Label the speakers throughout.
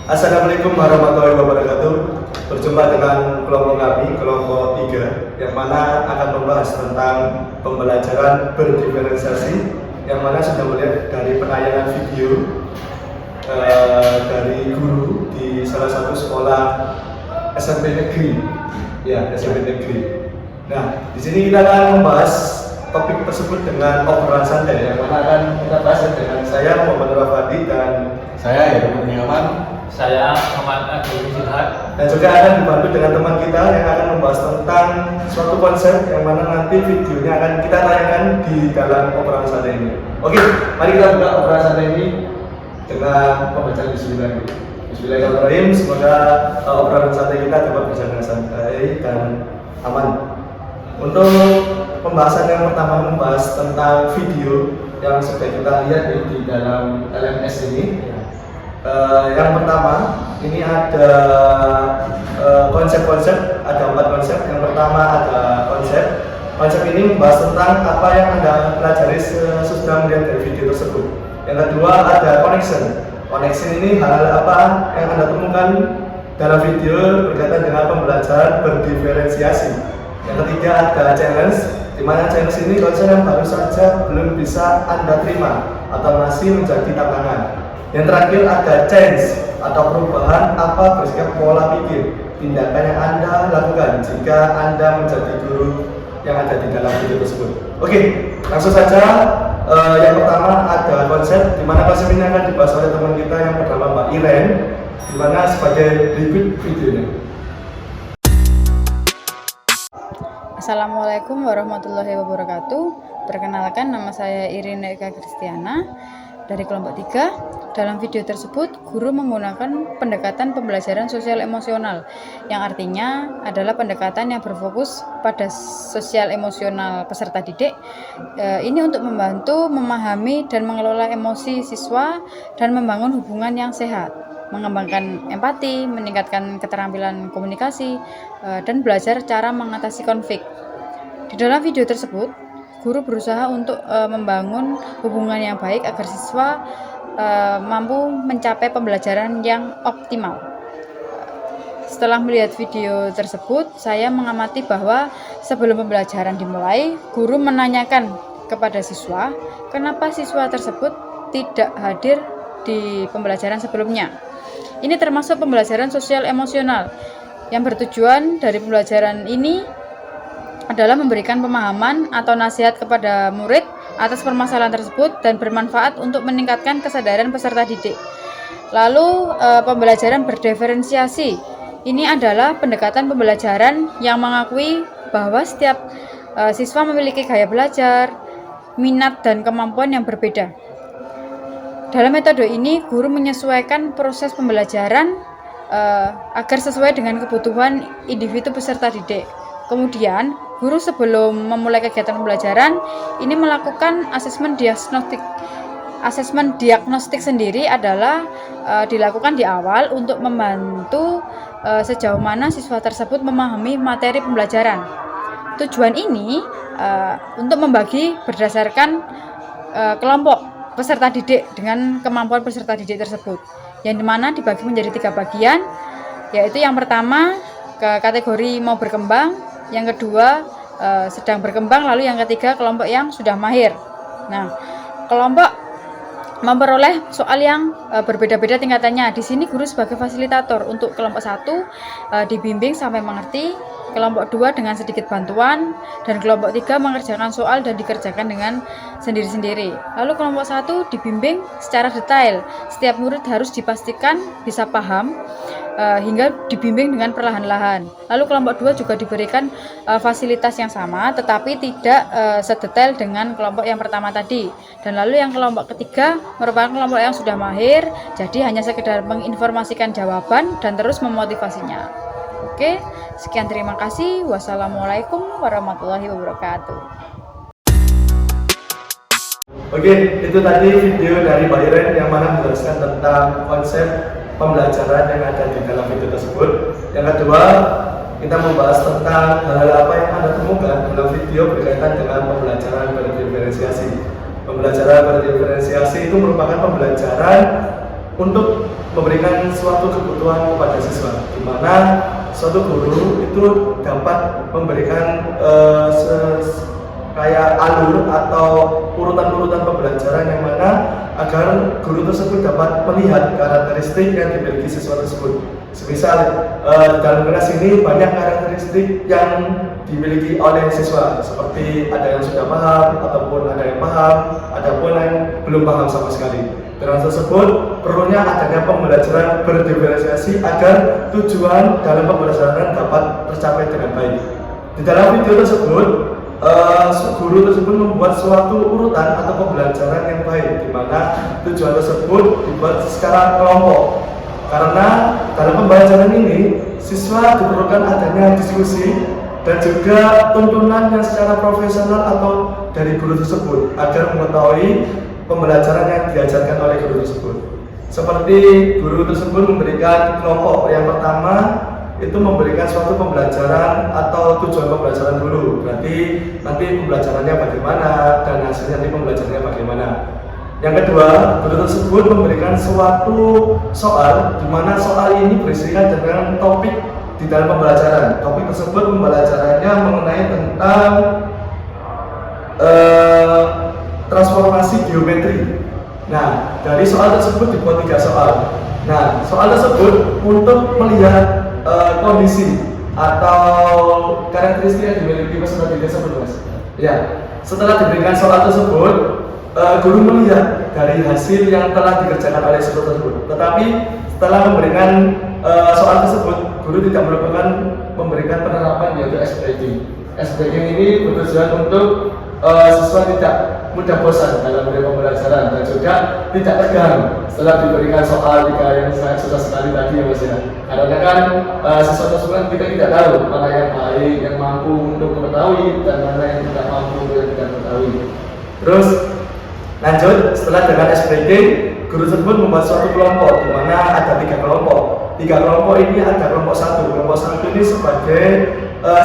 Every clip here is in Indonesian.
Speaker 1: Assalamualaikum warahmatullahi wabarakatuh. Berjumpa dengan kelompok kami, kelompok 3, yang mana akan membahas tentang pembelajaran berdiferensiasi, yang mana sudah melihat dari penayangan video dari guru di salah satu sekolah SMP negeri, SMP negeri. Nah, di sini kita akan membahas topik tersebut dengan obrolan santai, yang mana akan kita bahas dengan saya Muhammad Rafadi dan
Speaker 2: saya Heru Kurniawan.
Speaker 3: Saya Muhammad Abdul Jilhad.
Speaker 1: Dan juga akan dibantu dengan teman kita yang akan membahas tentang suatu konsep yang mana nanti videonya akan kita tayangkan di dalam obrolan santai ini. Oke, mari kita buka obrolan santai ini dengan pembacaan bismillah. Bismillahirrahmanirrahim. Semoga obrolan santai kita dapat berjalan dengan santai dan aman. Untuk pembahasan yang pertama, membahas tentang video yang sudah kita lihat di dalam LMS ini. Yang pertama, ini ada konsep-konsep, ada 4 konsep. Yang pertama ada konsep ini membahas tentang apa yang Anda pelajari sesudah melihat dari video tersebut. Yang kedua ada connection ini hal-hal apa yang Anda temukan dalam video berkaitan dengan pembelajaran berdiferensiasi. Yang ketiga ada challenge, di mana challenge ini konsep yang baru saja belum bisa Anda terima atau masih menjadi tantangan. Yang terakhir ada change atau perubahan apa bersikap pola pikir, tindakan yang Anda lakukan jika Anda menjadi guru yang ada di dalam video tersebut. Oke, langsung saja. Yang pertama ada konsep, di mana konsep ini akan dibahas oleh teman kita yang bernama Mbak Iren, di mana sebagai berikut videonya.
Speaker 4: Assalamualaikum warahmatullahi wabarakatuh. Perkenalkan, nama saya Irina Eka Kristiana dari kelompok 3. Dalam video tersebut, guru menggunakan pendekatan pembelajaran sosial emosional, yang artinya adalah pendekatan yang berfokus pada sosial emosional peserta didik. Ini untuk membantu memahami dan mengelola emosi siswa dan membangun hubungan yang sehat, mengembangkan empati, meningkatkan keterampilan komunikasi, dan belajar cara mengatasi konflik. Di dalam video tersebut, guru berusaha untuk membangun hubungan yang baik agar siswa mampu mencapai pembelajaran yang optimal. Setelah melihat video tersebut, saya mengamati bahwa sebelum pembelajaran dimulai, guru menanyakan kepada siswa kenapa siswa tersebut tidak hadir di pembelajaran sebelumnya. Ini termasuk pembelajaran sosial emosional yang bertujuan dari pembelajaran ini adalah memberikan pemahaman atau nasihat kepada murid atas permasalahan tersebut dan bermanfaat untuk meningkatkan kesadaran peserta didik. Lalu pembelajaran berdiferensiasi ini adalah pendekatan pembelajaran yang mengakui bahwa setiap siswa memiliki gaya belajar, minat dan kemampuan yang berbeda. Dalam metode ini, guru menyesuaikan proses pembelajaran agar sesuai dengan kebutuhan individu peserta didik. Kemudian, guru sebelum memulai kegiatan pembelajaran ini melakukan asesmen diagnostik. Asesmen diagnostik sendiri adalah dilakukan di awal untuk membantu sejauh mana siswa tersebut memahami materi pembelajaran. Tujuan ini untuk membagi berdasarkan kelompok peserta didik dengan kemampuan peserta didik tersebut, yang dimana dibagi menjadi 3 bagian, yaitu yang pertama ke kategori mau berkembang, yang kedua sedang berkembang, lalu yang ketiga kelompok yang sudah mahir. Nah, kelompok memperoleh soal yang berbeda-beda tingkatannya. Di sini guru sebagai fasilitator. Untuk kelompok 1 dibimbing sampai mengerti, kelompok 2 dengan sedikit bantuan, dan kelompok 3 mengerjakan soal dan dikerjakan dengan sendiri-sendiri. Lalu kelompok 1 dibimbing secara detail. Setiap murid harus dipastikan bisa paham hingga dibimbing dengan perlahan-lahan. Lalu kelompok 2 juga diberikan fasilitas yang sama, tetapi tidak sedetail dengan kelompok yang pertama tadi. Dan lalu yang kelompok ketiga merupakan kelompok yang sudah mahir, jadi hanya sekedar menginformasikan jawaban dan terus memotivasinya. Oke, sekian, terima kasih. Wassalamualaikum warahmatullahi wabarakatuh.
Speaker 1: Oke, itu tadi video dari Mbak Iren yang mana menjelaskan tentang konsep pembelajaran yang ada di dalam video tersebut. Yang kedua, kita membahas tentang hal-hal apa yang Anda temukan dalam video berkaitan dengan pembelajaran berdiferensiasi. Pembelajaran berdiferensiasi itu merupakan pembelajaran untuk memberikan suatu kebutuhan kepada siswa, di mana suatu guru itu dapat memberikan kayak alur atau urutan-urutan pembelajaran yang mana agar guru tersebut dapat melihat karakteristik yang dimiliki siswa tersebut. Semisal dalam kelas ini banyak karakteristik yang dimiliki oleh siswa, seperti ada yang sudah paham ataupun ada yang paham, ada pun yang belum paham sama sekali. Dengan tersebut perlunya adanya pembelajaran berdiferensiasi agar tujuan dalam pembelajaran dapat tercapai dengan baik. Di dalam video tersebut, guru tersebut membuat suatu urutan atau pembelajaran yang baik, di mana tujuan tersebut dibuat secara kelompok. Karena dalam pembelajaran ini siswa diperlukan adanya diskusi dan juga tuntunan yang secara profesional atau dari guru tersebut agar mengetahui pembelajaran yang diajarkan oleh guru tersebut. Seperti guru tersebut memberikan kelompok yang pertama itu memberikan suatu pembelajaran atau tujuan pembelajaran dulu, berarti nanti pembelajarannya bagaimana dan hasilnya nanti pembelajarannya bagaimana. Yang kedua, guru tersebut memberikan suatu soal, di mana soal ini berisikan dengan topik di dalam pembelajaran. Topik tersebut pembelajarannya mengenai tentang transformasi geometri. Nah, dari soal tersebut dibuat 3 soal. Nah, soal tersebut untuk melihat kondisi atau karakteristik yang dimiliki peserta didik tersebut, Mas. Ya, setelah diberikan soal tersebut, guru melihat dari hasil yang telah dikerjakan oleh siswa tersebut. Tetapi setelah memberikan soal tersebut, guru tidak melupakan memberikan penerapan yaitu SPG. SPG ini bertujuan untuk siswa tidak mudah bosan dalam pembelajaran dan juga tidak tegang setelah diberikan soal 3 yang sangat susah sekali tadi ya Mas ya. Karena kan siswa tersebut kita tidak tahu mana yang baik, yang mampu untuk mengetahui dan mana yang tidak mampu untuk tidak mengetahui. Terus lanjut, setelah dengan SPG, guru tersebut membuat suatu kelompok di mana ada 3 kelompok. 3 kelompok ini ada kelompok 1. Kelompok 1 ini sebagai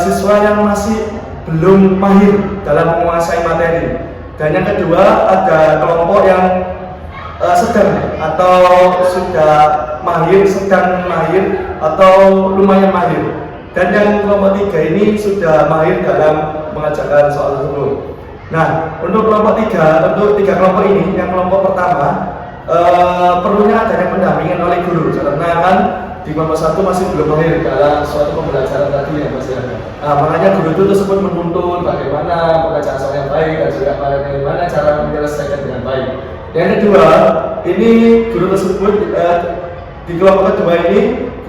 Speaker 1: siswa yang masih belum mahir dalam menguasai materi. Dan yang kedua ada kelompok yang sedang atau sudah mahir, sedang mahir atau lumayan mahir. Dan yang kelompok 3 ini sudah mahir dalam mengajarkan soal tersebut. Nah, untuk kelompok 3, untuk 3 kelompok ini, yang kelompok pertama perlunya adanya pendampingan oleh guru, karena kan di kelompok 1 masih belum mahir dalam suatu pembelajaran tadi ya Mas ya. Nah, makanya guru itu tersebut menuntun bagaimana pengajaran soal yang baik dan juga bagaimana cara menyelesaikan dengan baik. Yang kedua, ini guru tersebut di kelompok kedua ini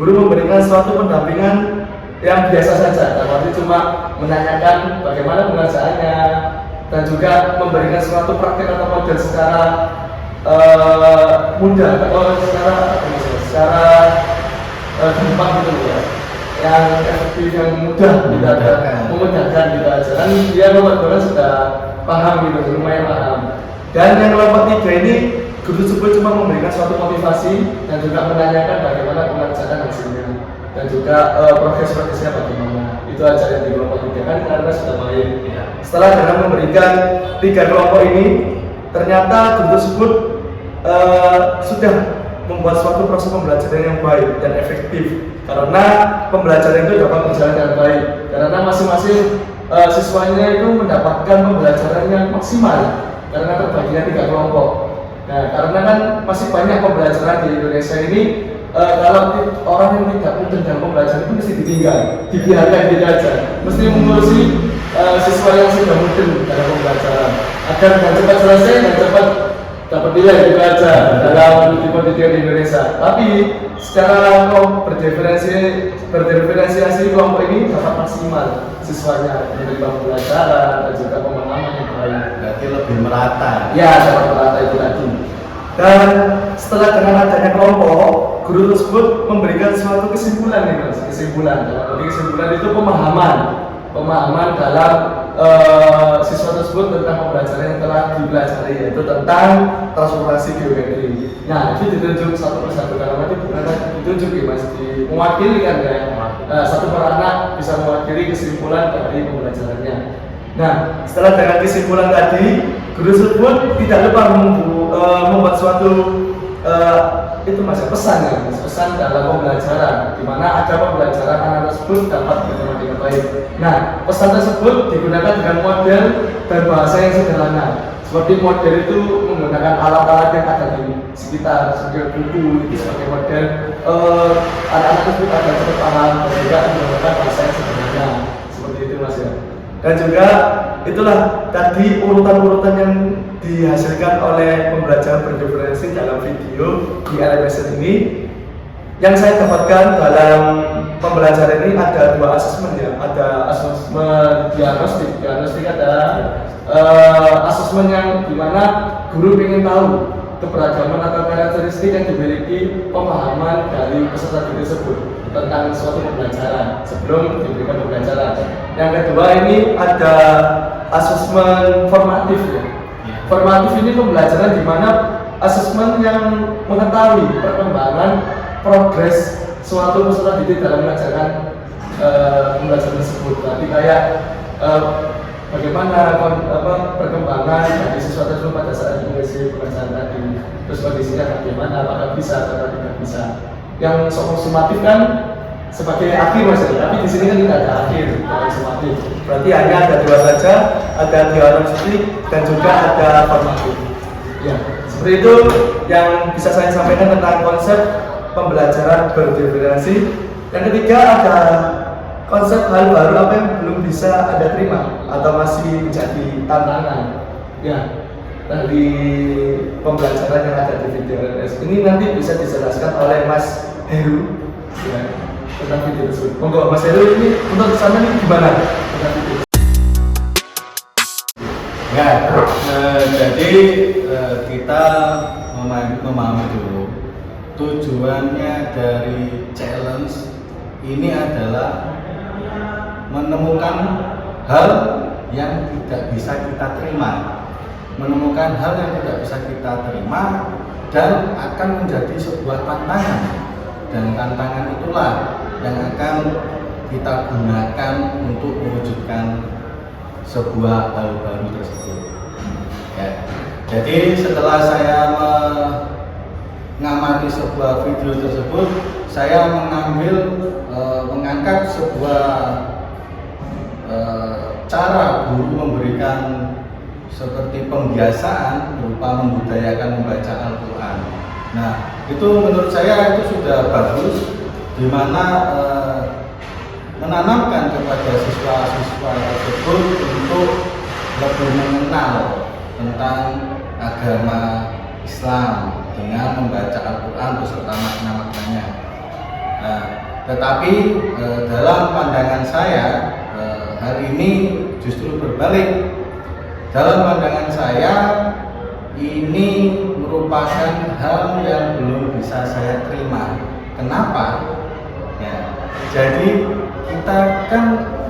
Speaker 1: guru memberikan suatu pendampingan yang biasa saja, tapi cuma menanyakan bagaimana pengerjaannya dan juga memberikan suatu praktek atau model secara mudah atau secara gampang gitu ya, yang efektif, yang mudah memudahkan gitu aja. Kan dia kebetulan sudah paham gitu, lumayan paham. Dan yang kelompok 3 ini guru tersebut cuma memberikan suatu motivasi dan juga menanyakan bagaimana pengerjaan hasilnya dan juga progres-progresnya bagaimana. Itu aja yang di kelompok 3 kan karena sudah main. Setelah dengan memberikan 3 kelompok ini, ternyata guru tersebut sudah membuat suatu proses pembelajaran yang baik dan efektif, karena pembelajaran itu dapat berjalan dengan baik karena masing-masing siswanya itu mendapatkan pembelajaran yang maksimal karena terbaginya 3 kelompok. Nah, karena kan masih banyak pembelajaran di Indonesia ini, kalau orang yang tidak pintar dalam pembelajaran itu mesti ditinggal, dibiarkan gitu aja, mesti mengurusi siswa yang sudah mudeng dalam pembelajaran agar dengan cepat selesai dan cepat dapat nilai gitu aja dalam pendidikan di Indonesia. Tapi secara berdiferensiasi kelompok ini dapat maksimal siswanya menerima pembelajaran dan juga pemahaman yang baik.
Speaker 2: Berarti lebih merata.
Speaker 1: Ya, dapat merata itu tadi. Dan setelah dengan adanya kelompok, guru tersebut memberikan suatu kesimpulan nih Mas. Kesimpulan itu pemahaman dalam siswa tersebut tentang pembelajaran yang telah dipelajari, yaitu tentang transformasi geometri. Nah, itu ditunjuk satu persatu karena nanti bukan ditunjuk ya Mas, mewakili kan ya. Satu per anak bisa mewakili kesimpulan dari pembelajarannya. Nah, setelah dengan kesimpulan tadi, guru tersebut tidak lupa membuat suatu itu masih pesan ya, pesan dalam pembelajaran, di mana ada pembelajaran anak tersebut dapat berkembang dengan baik. Nah, pesan tersebut digunakan dengan model dan bahasa yang sederhana. Seperti model itu menggunakan alat-alat yang ada di sekitar, seperti buku itu sebagai model. Anak-anak tersebut akan cepat paham dan juga menggunakan bahasa yang sederhana. Seperti itu mas ya. Dan juga itulah tadi urutan-urutan yang dihasilkan oleh pembelajaran berdiferensi dalam video di LMS ini. Yang saya dapatkan dalam pembelajaran ini ada 2 asesmen ya. Ada asesmen diagnostik. Diagnostik adalah asesmen yang dimana guru ingin tahu keberagaman atau karakteristik yang dimiliki pemahaman dari peserta didik tersebut tentang suatu pembelajaran sebelum diberikan pembelajaran. Yang kedua ini ada asesmen formatif ya. Formatif ini pembelajaran di mana asesmen yang mengetahui perkembangan progres suatu peserta didik dalam mengajarkan pembelajaran tersebut. Tadi kayak bagaimana perkembangan dari siswa tersebut pada saat mengisi pembelajaran tadi, terus kondisinya bagaimana, apakah bisa atau tidak bisa. Yang sumatif kan sebagai akhir mas, tapi di sini kan tidak ada akhir dari sumatif. Berarti hanya ada 2 saja, ada diagnostik dan juga ada formatif. Ya, seperti itu yang bisa saya sampaikan tentang konsep pembelajaran berdiferensi. Yang ketiga ada konsep hal baru apa yang belum bisa Anda terima atau masih menjadi tantangan ya dari pembelajaran yang ada di video LMS ini. Nanti bisa dijelaskan oleh Mas Heru ya, tentang video tersebut. Monggo Mas Heru, ini untuk kesana ini gimana tentang video?
Speaker 2: Ya, jadi kita memahami dulu tujuannya dari challenge ini adalah menemukan hal yang tidak bisa kita terima, menemukan hal yang tidak bisa kita terima dan akan menjadi sebuah tantangan, dan tantangan itulah yang akan kita gunakan untuk mewujudkan sebuah hal baru tersebut ya. Jadi setelah saya mengamati sebuah video tersebut, saya mengangkat sebuah cara guru memberikan seperti pembiasaan berupa membudayakan membaca Al-Quran. Nah, itu menurut saya itu sudah bagus, di mana menanamkan kepada siswa-siswa tersebut untuk lebih mengenal tentang agama Islam dengan membaca Al-Quran beserta makna-maknanya. Nah, tetapi dalam pandangan saya hari ini justru berbalik. Dalam pandangan saya ini merupakan hal yang belum bisa saya terima. Kenapa? Ya, jadi kita kan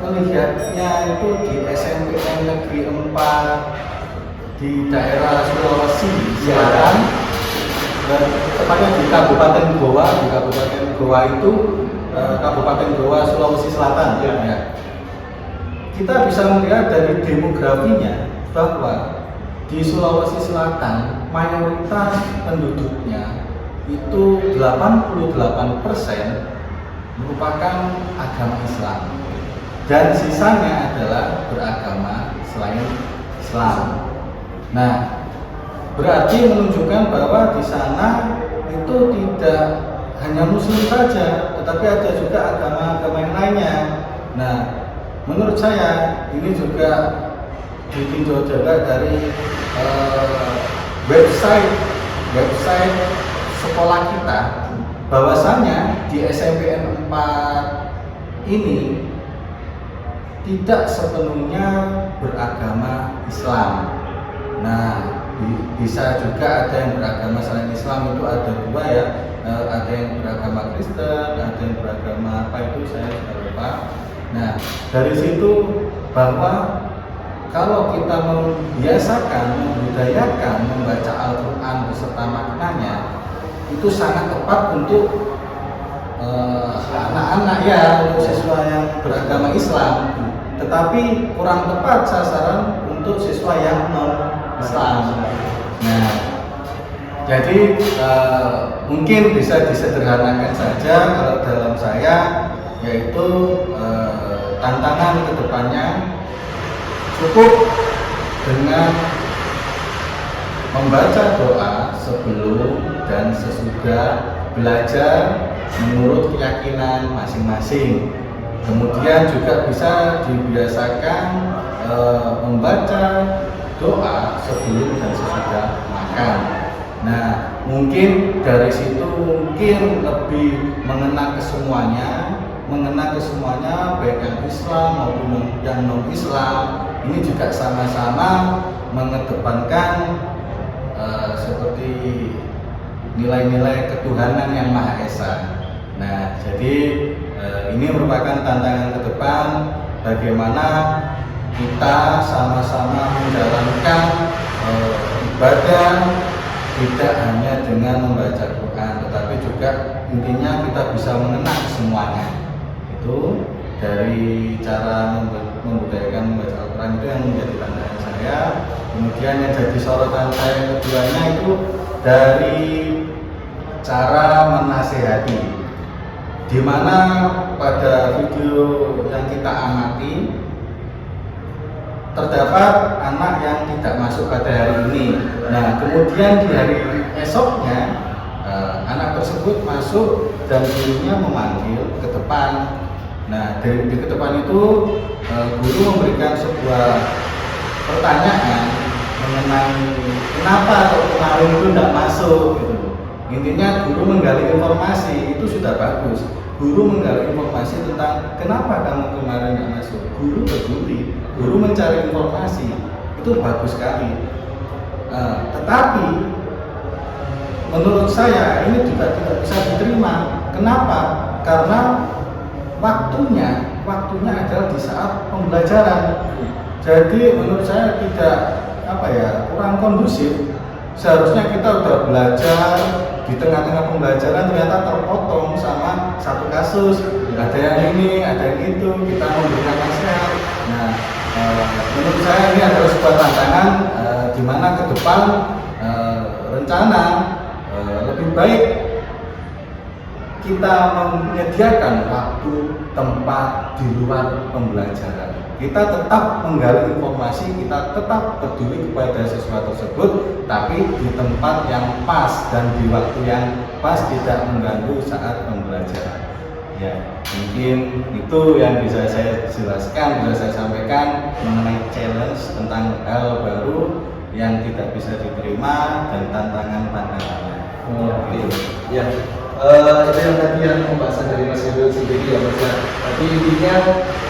Speaker 2: melihatnya itu di SMPN Negeri 4 di daerah Sulawesi Selatan, tepatnya di Kabupaten Goa. Di Kabupaten Goa itu Kabupaten Goa Sulawesi Selatan ya. Kita bisa melihat dari demografinya bahwa di Sulawesi Selatan mayoritas penduduknya itu 88% merupakan agama Islam dan sisanya adalah beragama selain Islam. Nah, berarti menunjukkan bahwa di sana itu tidak hanya Muslim saja, tetapi ada juga agama-agama yang lainnya. Nah, menurut saya ini juga ditinjau juga dari website sekolah kita, bahwasannya di SMPN 4 ini tidak sepenuhnya beragama Islam. Nah, bisa juga ada yang beragama selain Islam, itu ada 2 ya, ada yang beragama Kristen, ada yang beragama apa itu saya sudah lupa. Nah, dari situ bahwa kalau kita membiasakan, membudayakan membaca Al-Quran beserta maknanya, itu sangat tepat untuk anak-anak ya, untuk siswa yang beragama Islam. Tetapi kurang tepat sasaran untuk siswa yang non-Islam. Nah, Jadi mungkin bisa disederhanakan saja kalau dalam saya, yaitu tantangan kedepannya cukup dengan membaca doa sebelum dan sesudah belajar menurut keyakinan masing-masing. Kemudian juga bisa dibiasakan membaca doa sebelum dan sesudah makan. Nah, mungkin dari situ mungkin lebih mengena ke semuanya, baik yang Islam maupun yang non Islam. Ini juga sama-sama mengedepankan seperti nilai-nilai ketuhanan yang Maha Esa. Nah, jadi ini merupakan tantangan ke depan bagaimana kita sama-sama menjalankan ibadah tidak hanya dengan membaca Quran, tetapi juga intinya kita bisa mengenang semuanya. Itu dari cara membudayakan membaca Al-Quran itu yang menjadi tantangan saya. Kemudian yang jadi sorotan saya yang keduanya itu dari cara menasehati, di mana pada video yang kita amati terdapat anak yang tidak masuk pada hari ini. Nah, kemudian di hari esoknya anak tersebut masuk dan gurunya memanggil ke depan. Nah, di ke depan itu guru memberikan sebuah pertanyaan mengenai kenapa kok kemarin itu tidak masuk gitu. Intinya guru menggali informasi, itu sudah bagus. Guru menggali informasi tentang kenapa kamu kemarin tidak masuk. Guru peduli, guru mencari informasi, itu bagus sekali. Tetapi menurut saya ini juga tidak bisa diterima. Kenapa? Karena waktunya adalah di saat pembelajaran. Jadi menurut saya tidak kurang kondusif. Seharusnya kita udah belajar, di tengah-tengah pembelajaran ternyata terpotong sama satu kasus, ada yang ini, ada yang itu, kita memberikan nasihat. Nah, menurut saya ini adalah sebuah tantangan di mana ke depan rencana lebih baik kita menyediakan waktu tempat di luar pembelajaran. Kita tetap menggali informasi, kita tetap peduli kepada siswa tersebut, tapi di tempat yang pas dan di waktu yang pas, tidak mengganggu saat pembelajaran. Ya, mungkin itu yang bisa saya jelaskan, bisa saya sampaikan mengenai challenge tentang hal baru yang tidak bisa diterima dan tantangan-tantangannya.
Speaker 1: Gitu. Ya. Itu yang tadi yang pembahasan dari Mas Heru sendiri ya Mas ya. Tapi intinya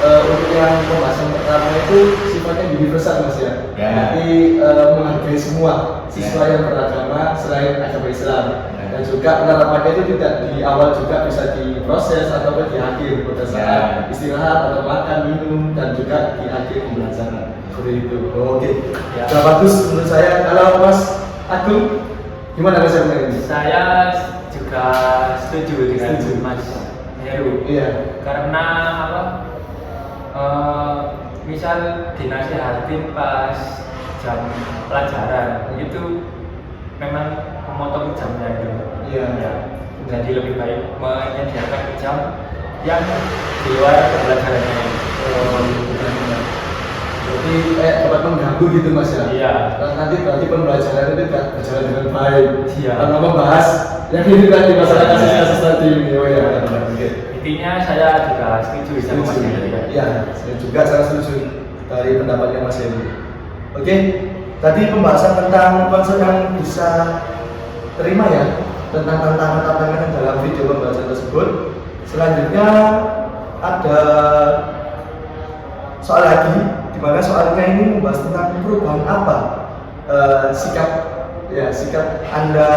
Speaker 1: untuk yang pembahasan pertama itu sifatnya universal Mas ya. Jadi menghargai semua siswa yang beragama selain agama Islam. Dan juga penerapannya itu tidak di awal juga bisa diproses ataupun di akhir pada saat istirahat atau makan minum dan juga di akhir pembelajaran. Seperti itu. Oke. Sudah bagus menurut saya. Kalau Mas Agung gimana Mas ini?
Speaker 3: Saya juga setuju dengan Mas Heru.
Speaker 1: Iya.
Speaker 3: Karena misal dinasihatin pas jam pelajaran itu memang memotong jamnya itu.
Speaker 1: Iya.
Speaker 3: Ya. Jadi lebih baik menyediakan jam yang di luar pembelajarannya ini.
Speaker 1: Jadi dapat mengganggu gitu Mas ya.
Speaker 3: Iya.
Speaker 1: Nanti berarti pembelajaran itu tidak berjalan dengan baik.
Speaker 3: Iya.
Speaker 1: Karena membahas yang ini tadi masalah kasus-kasus tadi ini. Oh ya.
Speaker 3: Intinya saya juga setuju sama Mas Heru.
Speaker 1: Iya, saya juga sangat setuju dari pendapatnya Mas Heru. Oke, tadi pembahasan tentang konsep yang bisa terima ya, tentang tantangan-tantangan dalam video pembahasan tersebut. Selanjutnya ada soal lagi, di mana soalnya ini membahas tentang perubahan apa sikap Anda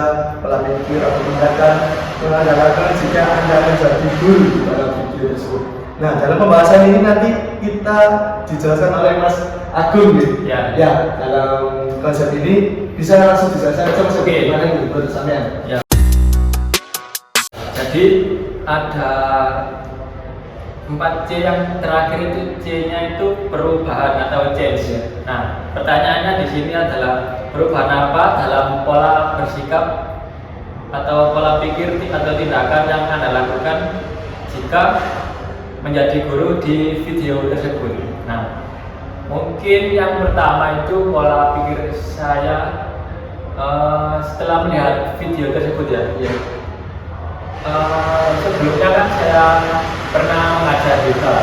Speaker 1: pola pikir atau tindakan yang Anda lakukan jika Anda menjadi guru dalam video tersebut. Nah, dalam pembahasan ini nanti kita dijelaskan oleh Mas Agung gitu.
Speaker 3: Ya.
Speaker 1: Ya, dalam konsep ini bisa langsung dijelaskan aja Mas Agung.
Speaker 3: Oke.
Speaker 1: Gimana gitu menurut sampean?
Speaker 3: Ya. Jadi ada 4C yang terakhir itu C-nya itu perubahan atau change ya. Nah, pertanyaannya di sini adalah perubahan apa dalam pola bersikap atau pola pikir atau tindakan yang Anda lakukan jika menjadi guru di video tersebut. Nah, mungkin yang pertama itu pola pikir saya setelah melihat video tersebut ya. Sebelumnya kan saya pernah mengajar juga.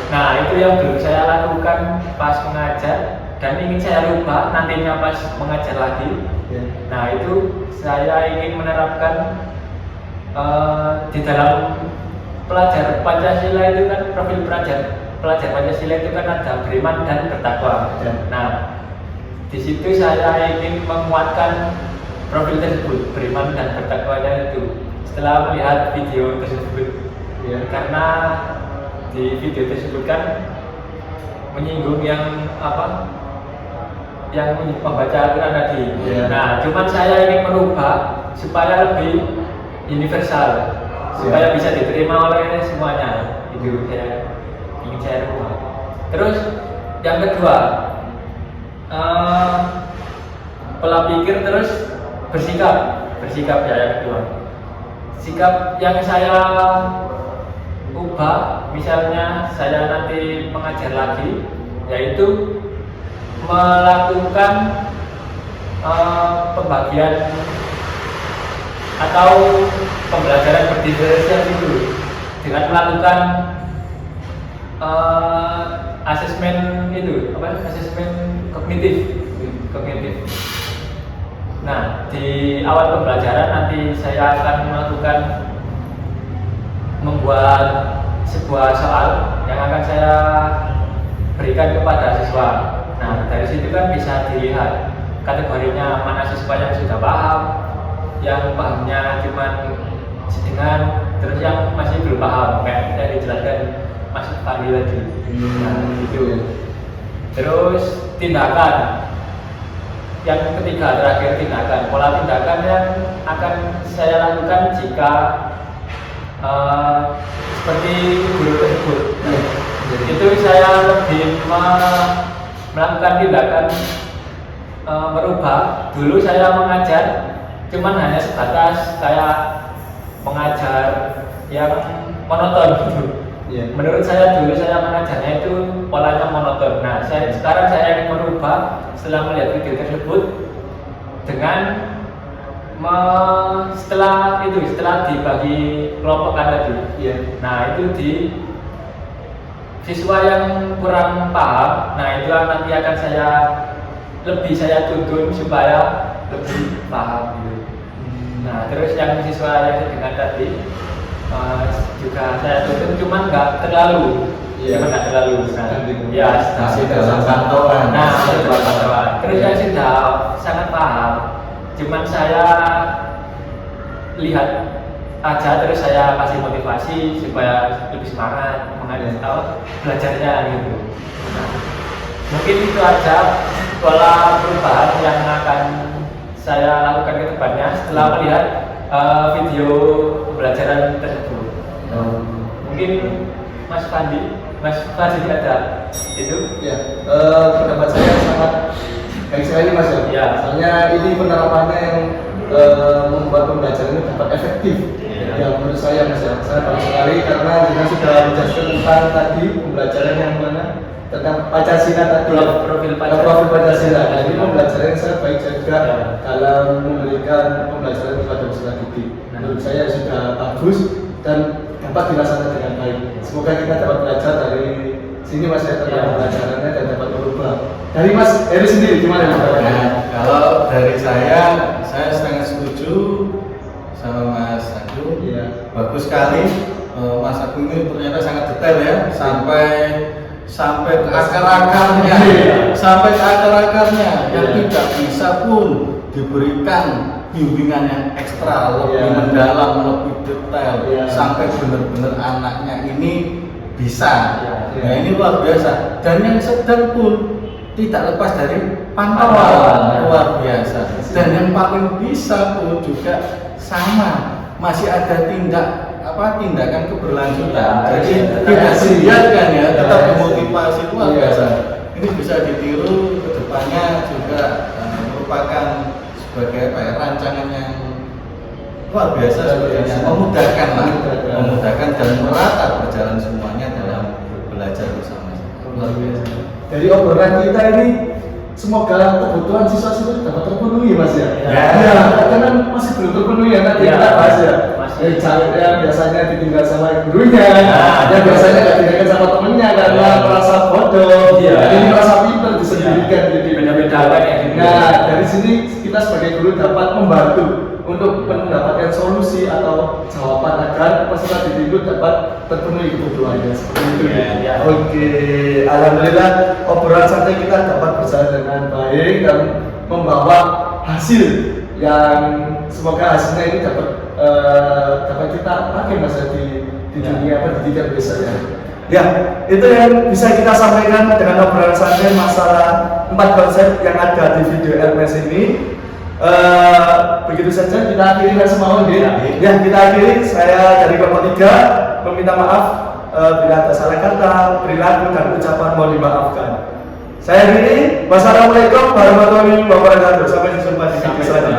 Speaker 3: Nah, itu yang belum saya lakukan pas mengajar dan ingin saya rubah nantinya pas mengajar lagi. Nah, itu saya ingin menerapkan di dalam pelajar Pancasila itu kan profil pelajar Pancasila itu kan ada beriman dan bertakwa. Nah, di situ saya ingin menguatkan profil tersebut, beriman dan bertakwanya itu setelah melihat video tersebut. Karena di video tersebut kan menyinggung yang membaca Al-Quran tadi. Nah, cuman saya ingin merubah supaya lebih universal, supaya bisa diterima oleh semuanya. Itu saya ingin saya rubah. Terus yang kedua, pola pikir terus bersikap ya yang kedua. Sikap yang saya ubah, misalnya saya nanti mengajar lagi, yaitu melakukan pembagian atau pembelajaran berdiferensiasi itu dengan melakukan asesmen kognitif. Nah, di awal pembelajaran nanti saya akan membuat sebuah soal yang akan saya berikan kepada siswa. Nah, dari situ kan bisa dilihat kategorinya mana siswa yang sudah paham, yang pahamnya cuma setengah, terus yang masih belum paham kayak dari jelaskan Mas Fandi tadi. Nah, itu. Terus tindakan. Yang ketiga terakhir tindakan. Pola tindakan yang akan saya lakukan jika seperti guru tersebut. Itu saya lebih melakukan tindakan merubah. Dulu saya mengajar cuman hanya sebatas kayak mengajar yang monoton gitu. Menurut saya dulu saya mengajarnya itu polanya monoton. Nah, sekarang saya ingin merubah setelah melihat video tersebut dengan setelah dibagi kelompokkan tadi. Nah, itu di siswa yang kurang paham, nah itu nanti akan saya tuntun supaya lebih paham gitu. Nah, terus yang siswa yang sedang tadi juga saya tuntun, cuman nggak terlalu.
Speaker 2: Masih dalam pantauan.
Speaker 3: Nah, terus yang sudah sangat paham, cuman saya lihat aja, terus saya kasih motivasi supaya lebih semangat belajarnya gitu. Nah, mungkin itu aja pola perubahan yang akan saya lakukan ke depannya setelah melihat video pembelajaran tersebut. Mungkin Mas Fandi ada itu?
Speaker 1: Pendapat saya sangat baik sekali Mas ya. Soalnya ini penerapannya yang membuat pembelajaran ini dapat efektif. Yang menurut saya Mas ya, saya bagus sekali karena kita sudah menjelaskan tentang tadi pembelajaran yang mana tentang Pancasila tadi, profil Pancasila. Nah, ini pembelajaran yang sangat baik juga dalam memberikan pembelajaran kepada peserta didik. Menurut saya sudah bagus dan dapat dilaksanakan dengan baik. Semoga kita dapat belajar dari sini Mas ya tentang pembelajarannya dan dapat berubah. Dari Mas Heri sendiri gimana Mas?
Speaker 2: Kalau dari saya sangat setuju sama Mas Agung. Bagus sekali. Mas Agung ini ternyata sangat detail ya, sampai ke akar-akarnya, yang tidak bisa pun diberikan bimbingan yang ekstra, lebih mendalam, lebih detail, sampai benar-benar anaknya ini bisa. Nah, ini luar biasa. Dan yang sedang pun tidak lepas dari pantauan, luar biasa. Dan yang paling bisa pun juga sama, masih ada tindakan keberlanjutan. Jadi tidak dibiarkan ya, tetap memotivasi, luar biasa. Ini bisa ditiru ke depannya juga, merupakan sebagai rancangan yang luar biasa sebenarnya, memudahkan lah,
Speaker 1: Memudahkan.
Speaker 2: memudahkan dan merata berjalan semuanya dalam belajar bersama. Luar biasa.
Speaker 1: Jadi obrolan kita ini semoga kebutuhan siswa-siswa dapat terpenuhi Mas ya.
Speaker 3: Ya.
Speaker 1: Ya, karena masih belum terpenuhi ya nanti
Speaker 3: Ya,
Speaker 1: kita bahas ya.
Speaker 3: masih.
Speaker 1: Yang biasanya ditinggal sama gurunya,
Speaker 3: Ya.
Speaker 1: yang biasanya nggak ditinggal sama temennya karena
Speaker 3: Ya.
Speaker 1: merasa bodoh,
Speaker 3: Ya.
Speaker 1: ini merasa pintar disendirikan gitu.
Speaker 3: Beda-bedakan ya gitu.
Speaker 1: Nah, dari sini kita sebagai guru dapat membantu untuk mendapatkan solusi atau jawaban agar peserta didik itu dapat terpenuhi kebutuhannya seperti itu.
Speaker 3: Ya, ya.
Speaker 1: Oke, alhamdulillah obrolan santai kita dapat berjalan dengan baik dan membawa hasil yang semoga hasilnya ini dapat kita pakai masa di
Speaker 3: Ya.
Speaker 1: dunia pendidikan besoknya. Ya, itu yang bisa kita sampaikan dengan obrolan santai masalah 4 konsep yang ada di video LMS ini. Begitu saja kita akhiri Mas Maun ya, kita akhiri. Saya dari kelompok 3 meminta maaf bila ada salah kata, perilaku dan ucapan mohon dimaafkan. Saya akhiri. Wassalamualaikum warahmatullahi wabarakatuh. Sampai jumpa di video selanjutnya.